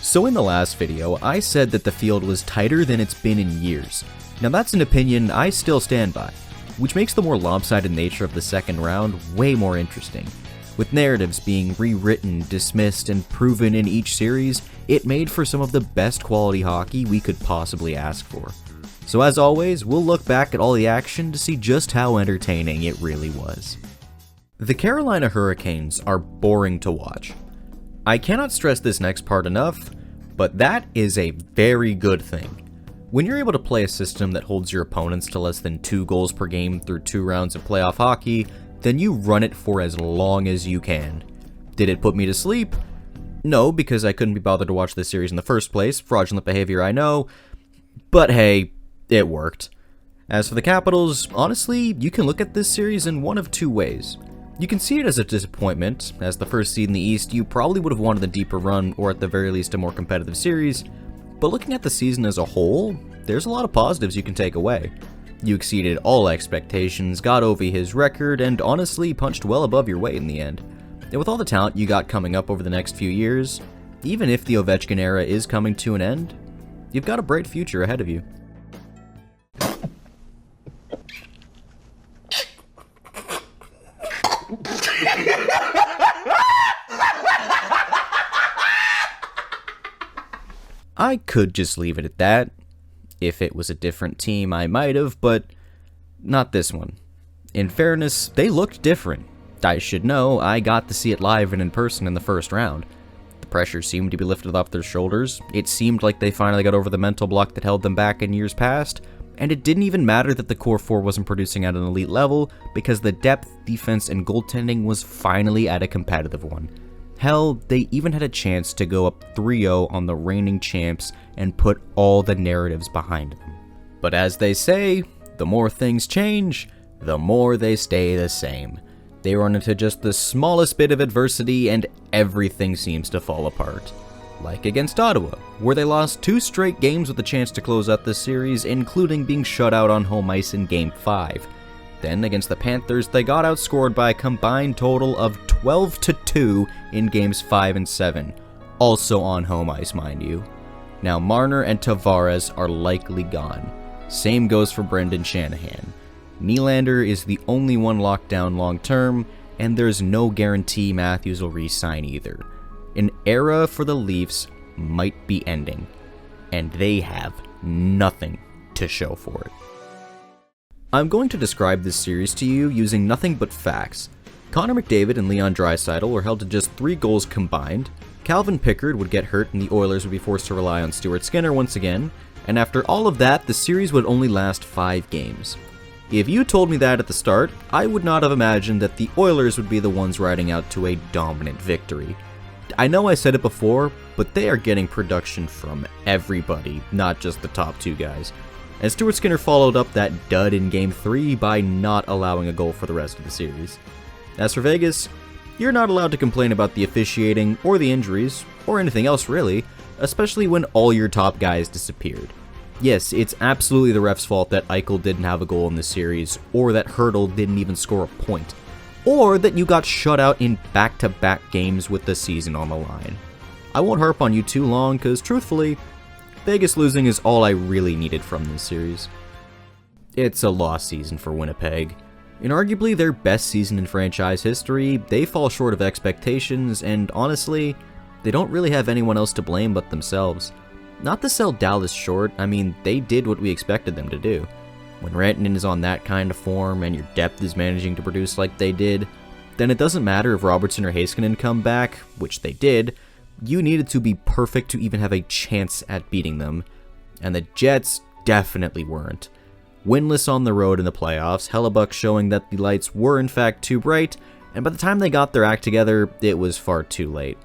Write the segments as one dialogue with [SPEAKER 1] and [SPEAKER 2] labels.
[SPEAKER 1] So in the last video, I said that the field was tighter than it's been in years. Now that's an opinion I still stand by, which makes the more lopsided nature of the second round way more interesting. With narratives being rewritten, dismissed, and proven in each series, it made for some of the best quality hockey we could possibly ask for. So as always, we'll look back at all the action to see just how entertaining it really was. The Carolina Hurricanes are boring to watch. I cannot stress this next part enough, but that is a very good thing. When you're able to play a system that holds your opponents to less than 2 goals per game through 2 rounds of playoff hockey, then you run it for as long as you can. Did it put me to sleep? No, because I couldn't be bothered to watch this series in the first place. Fraudulent behavior, I know. But hey, it worked. As for the Capitals, honestly, you can look at this series in one of 2 ways. You can see it as a disappointment. As the first seed in the East, you probably would have wanted a deeper run, or at the very least a more competitive series. But looking at the season as a whole, there's a lot of positives you can take away. You exceeded all expectations, got Ovi's record, and honestly punched well above your weight in the end. And with all the talent you got coming up over the next few years, even if the Ovechkin era is coming to an end, you've got a bright future ahead of you. I could just leave it at that. If it was a different team, I might have, but not this one. In fairness, they looked different. I should know, I got to see it live and in person in the first round. The pressure seemed to be lifted off their shoulders. It seemed like they finally got over the mental block that held them back in years past, and it didn't even matter that the core 4 wasn't producing at an elite level, because the depth, defense, and goaltending was finally at a competitive one. Hell, they even had a chance to go up 3-0 on the reigning champs and put all the narratives behind them. But as they say, the more things change, the more they stay the same. They run into just the smallest bit of adversity and everything seems to fall apart. Like against Ottawa, where they lost 2 straight games with a chance to close out the series, including being shut out on home ice in Game 5. Then against the Panthers, they got outscored by a combined total of 12-2 in Games 5 and 7, also on home ice, mind you. Now Marner and Tavares are likely gone. Same goes for Brendan Shanahan. Nylander is the only one locked down long term, and there's no guarantee Matthews will re-sign either. An era for the Leafs might be ending, and they have nothing to show for it. I'm going to describe this series to you using nothing but facts. Connor McDavid and Leon Draisaitl were held to just 3 goals combined, Calvin Pickard would get hurt and the Oilers would be forced to rely on Stuart Skinner once again, and after all of that, the series would only last 5 games. If you told me that at the start, I would not have imagined that the Oilers would be the ones riding out to a dominant victory. I know I said it before, but they are getting production from everybody, not just the top 2 guys. And Stuart Skinner followed up that dud in Game 3 by not allowing a goal for the rest of the series. As for Vegas, you're not allowed to complain about the officiating, or the injuries, or anything else really, especially when all your top guys disappeared. Yes, it's absolutely the ref's fault that Eichel didn't have a goal in this series, or that Hertl didn't even score a point, or that you got shut out in back-to-back games with the season on the line. I won't harp on you too long, cause truthfully, Vegas losing is all I really needed from this series. It's a lost season for Winnipeg. In arguably their best season in franchise history, they fall short of expectations, and honestly, they don't really have anyone else to blame but themselves. Not to sell Dallas short, I mean, they did what we expected them to do. When Rantanen is on that kind of form, and your depth is managing to produce like they did, then it doesn't matter if Robertson or Heiskanen come back, which they did. You needed to be perfect to even have a chance at beating them, and the Jets definitely weren't. Winless on the road in the playoffs, Hellebuck showing that the lights were in fact too bright, and by the time they got their act together, it was far too late.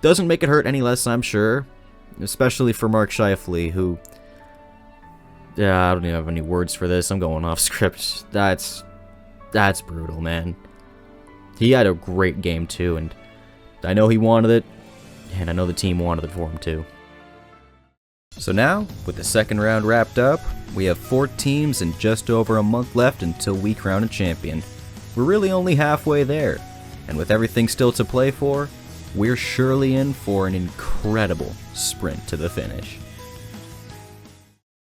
[SPEAKER 1] Doesn't make it hurt any less, I'm sure, especially for Mark Scheifele, who... Yeah, I don't even have any words for this, I'm going off script. That's brutal, man. He had a great game too, and I know he wanted it, and I know the team wanted it for him too. So now, with the second round wrapped up, we have 4 teams and just over a month left until we crown a champion. We're really only halfway there, and with everything still to play for, we're surely in for an incredible sprint to the finish.